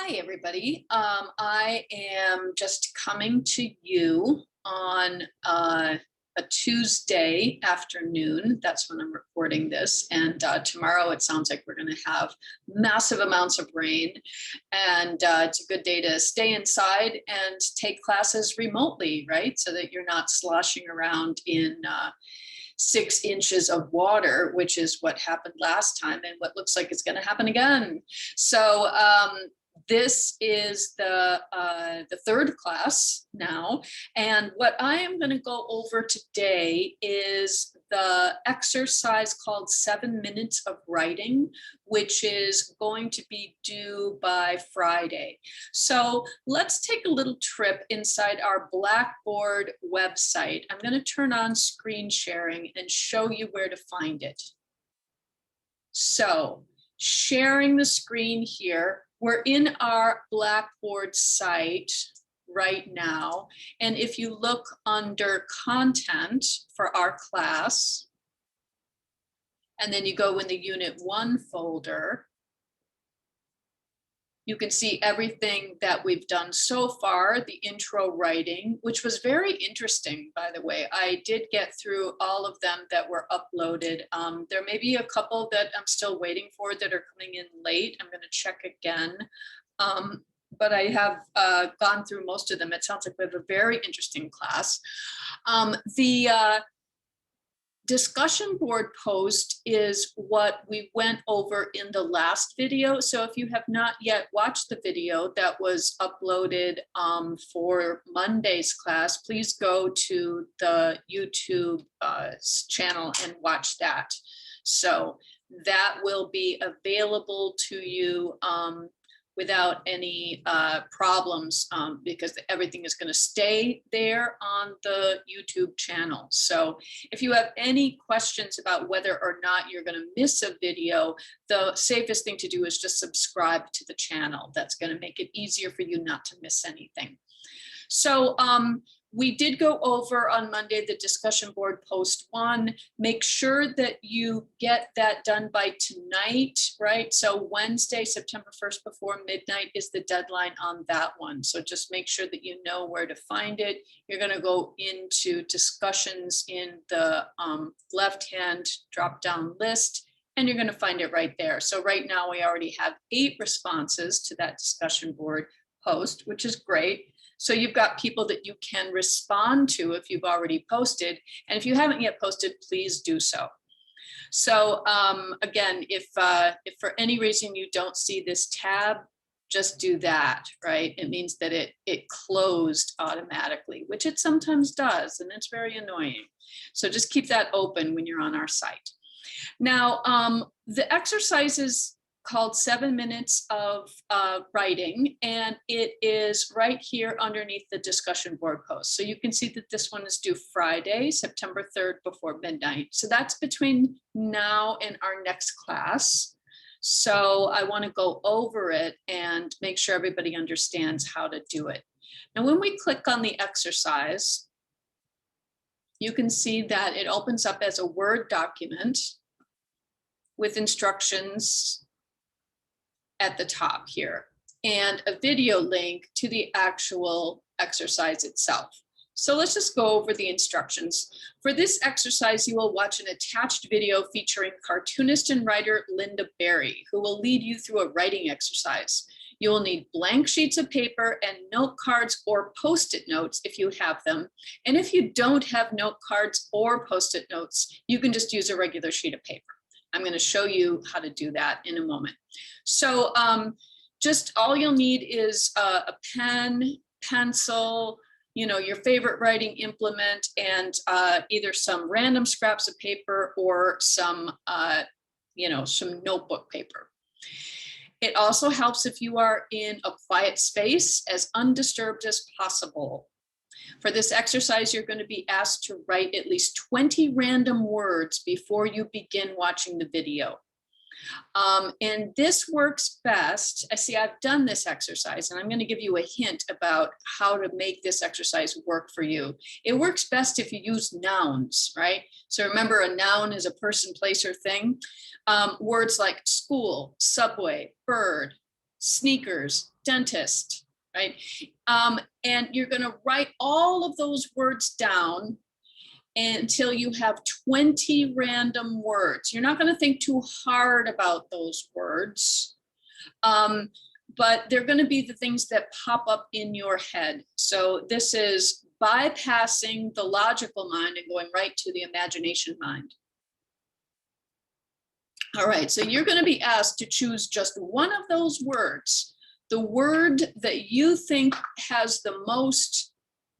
Hi, everybody. I am just coming to you on a Tuesday afternoon. That's when I'm recording this. And tomorrow it sounds like we're going to have massive amounts of rain. And it's a good day to stay inside and take classes remotely, right? So that you're not sloshing around in 6 inches of water, which is what happened last time and what looks like it's going to happen again. So this is the third class now, and what I am going to go over today is the exercise called 7 minutes of writing, which is going to be due by Friday. So let's take a little trip inside our Blackboard website. I'm going to turn on screen sharing and show you where to find it. So sharing the screen here. We're in our Blackboard site right now. And if you look under content for our class, and then you go in the Unit 1 folder, you can see everything that we've done so far, the intro writing, which was very interesting, by the way. I did get through all of them that were uploaded. There may be a couple that I'm still waiting for that are coming in late. I'm going to check again. But I have gone through most of them. It sounds like we have a very interesting class. The discussion board post is what we went over in the last video. So if you have not yet watched the video that was uploaded for Monday's class, please go to the YouTube channel and watch that. So that will be available to you without any problems, because everything is going to stay there on the YouTube channel. So if you have any questions about whether or not you're going to miss a video, the safest thing to do is just subscribe to the channel. That's going to make it easier for you not to miss anything. So we did go over on Monday the discussion board post 1. Make sure that you get that done by tonight, right? So Wednesday, September 1st before midnight is the deadline on that one. So just make sure that you know where to find it. You're going to go into discussions in the left-hand drop-down list, and you're going to find it right there. So right now we already have 8 responses to that discussion board post, which is great. So you've got people that you can respond to if you've already posted. And if you haven't yet posted, please do so. So again, if for any reason you don't see this tab, just do that, right? It means that it closed automatically, which it sometimes does, and it's very annoying. So just keep that open when you're on our site. Now, the exercise is called 7 minutes of writing, and it is right here underneath the discussion board post. So you can see that this one is due Friday, September 3rd before midnight. So that's between now and our next class. So I want to go over it and make sure everybody understands how to do it. Now, when we click on the exercise, you can see that it opens up as a Word document with instructions at the top here, and a video link to the actual exercise itself. So let's just go over the instructions. For this exercise, you will watch an attached video featuring cartoonist and writer Linda Berry, who will lead you through a writing exercise. You will need blank sheets of paper and note cards or post-it notes if you have them. And if you don't have note cards or post-it notes, you can just use a regular sheet of paper. I'm going to show you how to do that in a moment. So just all you'll need is a pen, pencil, your favorite writing implement, and either some random scraps of paper or some notebook paper. It also helps if you are in a quiet space, as undisturbed as possible. For this exercise, you're going to be asked to write at least 20 random words before you begin watching the video. And this works best. I see I've done this exercise, and I'm going to give you a hint about how to make this exercise work for you. It works best if you use nouns, right? So remember, a noun is a person, place, or thing. Words like school, subway, bird, sneakers, dentist, right? And you're going to write all of those words down until you have 20 random words. You're not going to think too hard about those words, but they're going to be the things that pop up in your head. So this is bypassing the logical mind and going right to the imagination mind. All right, so you're going to be asked to choose just one of those words, the word that you think has the most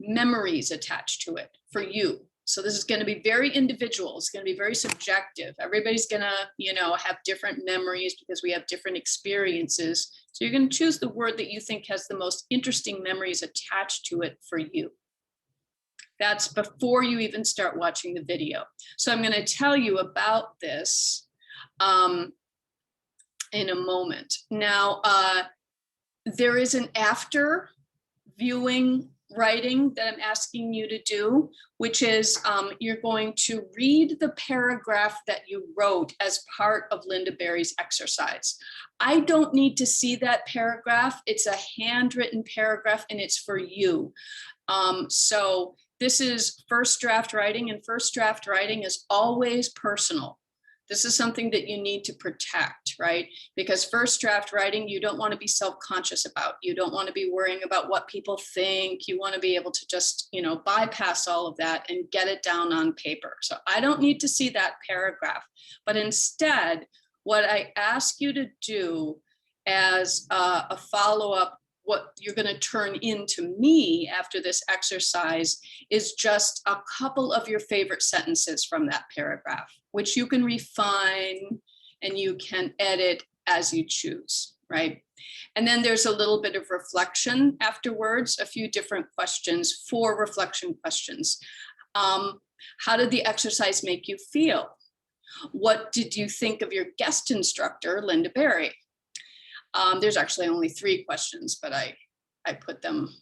memories attached to it for you. So this is going to be very individual. It's going to be very subjective. Everybody's going to, have different memories because we have different experiences. So you're going to choose the word that you think has the most interesting memories attached to it for you. That's before you even start watching the video. So I'm going to tell you about this in a moment. Now, there is an after viewing writing that I'm asking you to do, which is you're going to read the paragraph that you wrote as part of Linda Berry's exercise. I don't need to see that paragraph. It's a handwritten paragraph and it's for you. So this is first draft writing, and first draft writing is always personal. This is something that you need to protect, right? Because first draft writing, you don't want to be self-conscious about. You don't want to be worrying about what people think. You want to be able to just, bypass all of that and get it down on paper. So I don't need to see that paragraph, but instead, what I ask you to do as a follow-up, what you're going to turn into me after this exercise is just a couple of your favorite sentences from that paragraph, which you can refine and you can edit as you choose, right? And then there's a little bit of reflection afterwards, a few different questions, 4 reflection questions. How did the exercise make you feel? What did you think of your guest instructor, Linda Berry? There's actually only 3 questions, but I put them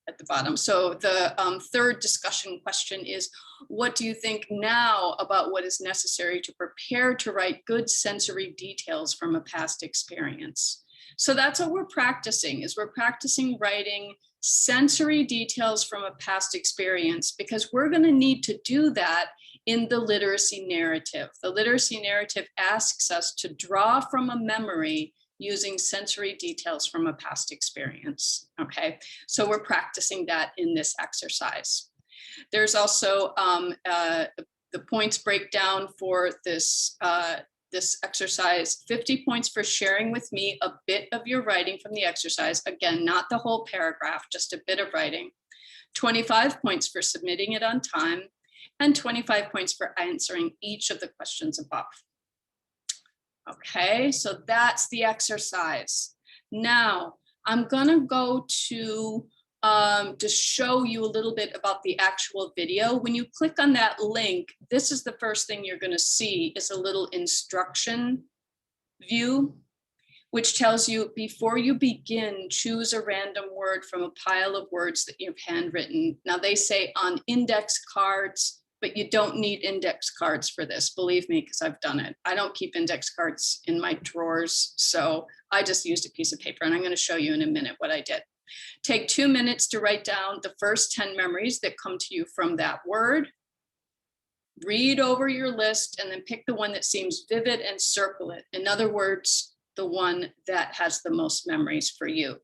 at the bottom. So the third discussion question is, what do you think now about what is necessary to prepare to write good sensory details from a past experience? So that's what we're practicing, is we're practicing writing sensory details from a past experience, because we're going to need to do that in the literacy narrative. The literacy narrative asks us to draw from a memory using sensory details from a past experience, okay? So we're practicing that in this exercise. There's also the points breakdown for this, this exercise: 50 points for sharing with me a bit of your writing from the exercise. Again, not the whole paragraph, just a bit of writing. 25 points for submitting it on time, and 25 points for answering each of the questions above. Okay, so that's the exercise. Now, I'm gonna go to show you a little bit about the actual video. When you click on that link, this is the first thing you're gonna see, is a little instruction view, which tells you, before you begin, choose a random word from a pile of words that you've handwritten. Now, they say on index cards, but you don't need index cards for this, believe me, because I've done it. I don't keep index cards in my drawers, so I just used a piece of paper, and I'm going to show you in a minute what I did. Take 2 minutes to write down the first 10 memories that come to you from that word. Read over your list and then pick the one that seems vivid and circle it. In other words, the one that has the most memories for you.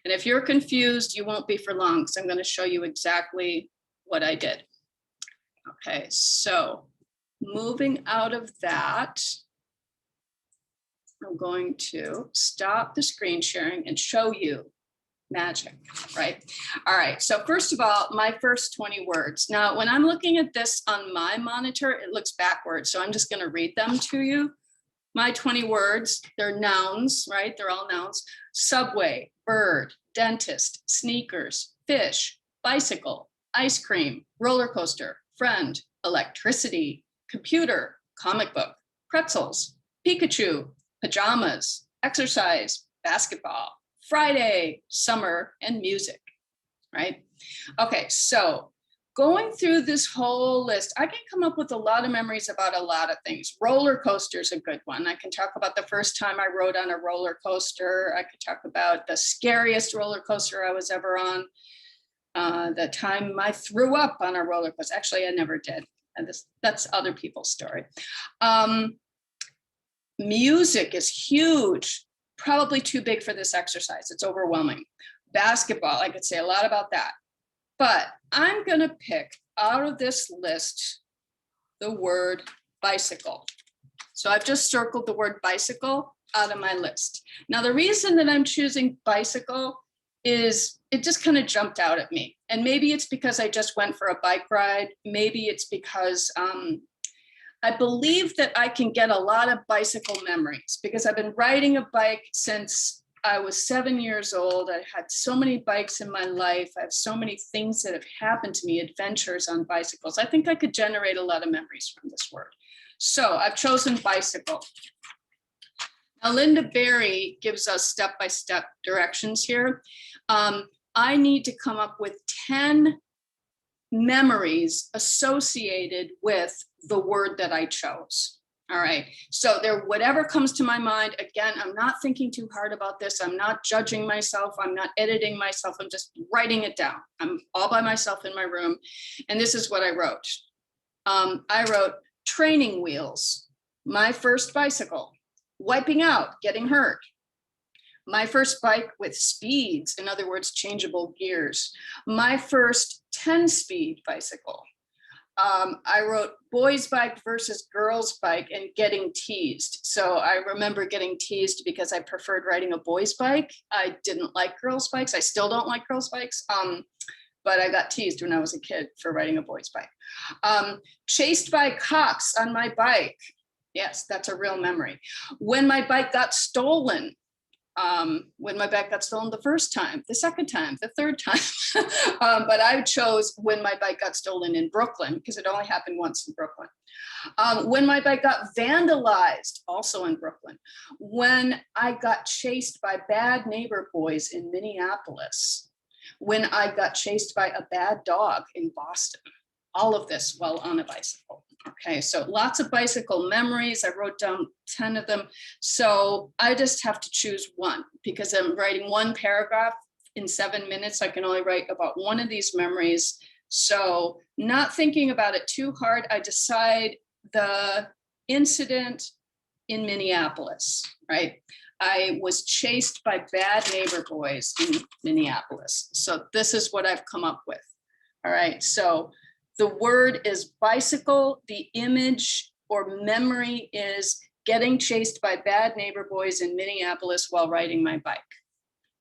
And if you're confused, you won't be for long, because I'm going to show you exactly what I did. Okay, so moving out of that, I'm going to stop the screen sharing and show you magic, right? All right, so first of all, my first 20 words. Now, when I'm looking at this on my monitor, it looks backwards, so I'm just going to read them to you. My 20 words, they're nouns, right? They're all nouns. Subway, bird, dentist, sneakers, fish, bicycle, ice cream, roller coaster, friend, electricity, computer, comic book, pretzels, Pikachu, pajamas, exercise, basketball, Friday, summer, and music, right? Okay, so going through this whole list, I can come up with a lot of memories about a lot of things. Roller coaster is a good one. I can talk about the first time I rode on a roller coaster. I could talk about the scariest roller coaster I was ever on. The time I threw up on a roller coaster. Actually, I never did. And that's other people's story. Music is huge, probably too big for this exercise. It's overwhelming. Basketball, I could say a lot about that. But I'm going to pick out of this list the word bicycle. So I've just circled the word bicycle out of my list. Now, the reason that I'm choosing bicycle is it just kind of jumped out at me. And maybe it's because I just went for a bike ride. Maybe it's because I believe that I can get a lot of bicycle memories because I've been riding a bike since I was 7 years old. I had so many bikes in my life. I have so many things that have happened to me, adventures on bicycles. I think I could generate a lot of memories from this word. So I've chosen bicycle. Now, Linda Berry gives us step-by-step directions here. I need to come up with 10 memories associated with the word that I chose. All right, so there, whatever comes to my mind, again, I'm not thinking too hard about this. I'm not judging myself. I'm not editing myself. I'm just writing it down. I'm all by myself in my room. And this is what I wrote. I wrote training wheels, my first bicycle, wiping out, getting hurt, my first bike with speeds, in other words, changeable gears, my first 10-speed bicycle. I wrote boys bike versus girls bike and getting teased. So I remember getting teased because I preferred riding a boys bike. I didn't like girls bikes. I still don't like girls bikes. But I got teased when I was a kid for riding a boys bike. Chased by cops on my bike. Yes, that's a real memory. When my bike got stolen. When my bike got stolen the first time, the second time, the third time. But I chose when my bike got stolen in Brooklyn because it only happened once in Brooklyn. When my bike got vandalized, also in Brooklyn. When I got chased by bad neighbor boys in Minneapolis. When I got chased by a bad dog in Boston. All of this while on a bicycle. Okay, so lots of bicycle memories. I wrote down 10 of them. So I just have to choose one because I'm writing one paragraph in 7 minutes. I can only write about one of these memories. So not thinking about it too hard, I decide the incident in Minneapolis, right? I was chased by bad neighbor boys in Minneapolis. So this is what I've come up with. All right, so the word is bicycle. The image or memory is getting chased by bad neighbor boys in Minneapolis while riding my bike.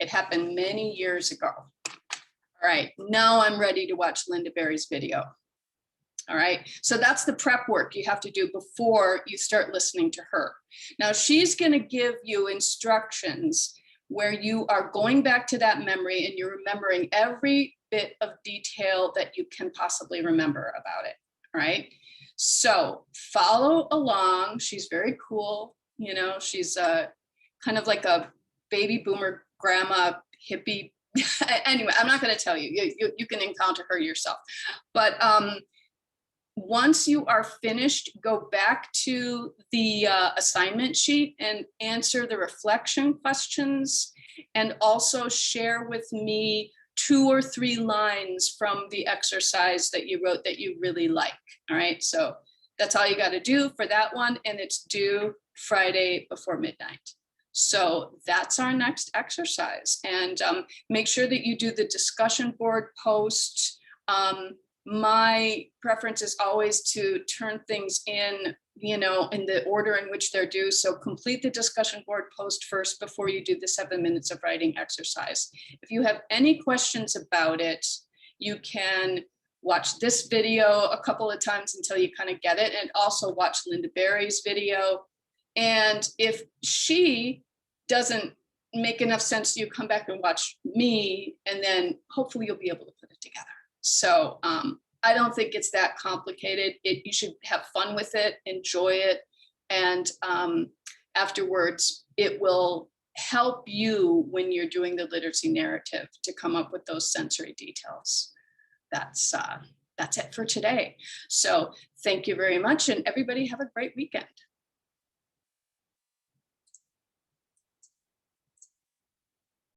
It happened many years ago. All right, now I'm ready to watch Linda Berry's video. All right, so that's the prep work you have to do before you start listening to her. Now she's gonna give you instructions where you are going back to that memory and you're remembering every bit of detail that you can possibly remember about it, right? So follow along. She's very cool. You know, she's kind of like a baby boomer grandma hippie. Anyway, I'm not going to tell you. You can encounter her yourself. But once you are finished, go back to the assignment sheet and answer the reflection questions, and also share with me 2 or 3 lines from the exercise that you wrote that you really like. All right, so that's all you got to do for that one, and it's due Friday before midnight. So that's our next exercise, and make sure that you do the discussion board post. My preference is always to turn things in, you know, in the order in which they're due. So complete the discussion board post first before you do the 7 minutes of writing exercise. If you have any questions about it, you can watch this video a couple of times until you kind of get it, and also watch Linda Berry's video. And if she doesn't make enough sense, you come back and watch me, and then hopefully you'll be able to put it together. So I don't think it's that complicated. You should have fun with it, enjoy it, and afterwards it will help you when you're doing the literacy narrative to come up with those sensory details. That's that's it for today. So thank you very much, and everybody have a great weekend.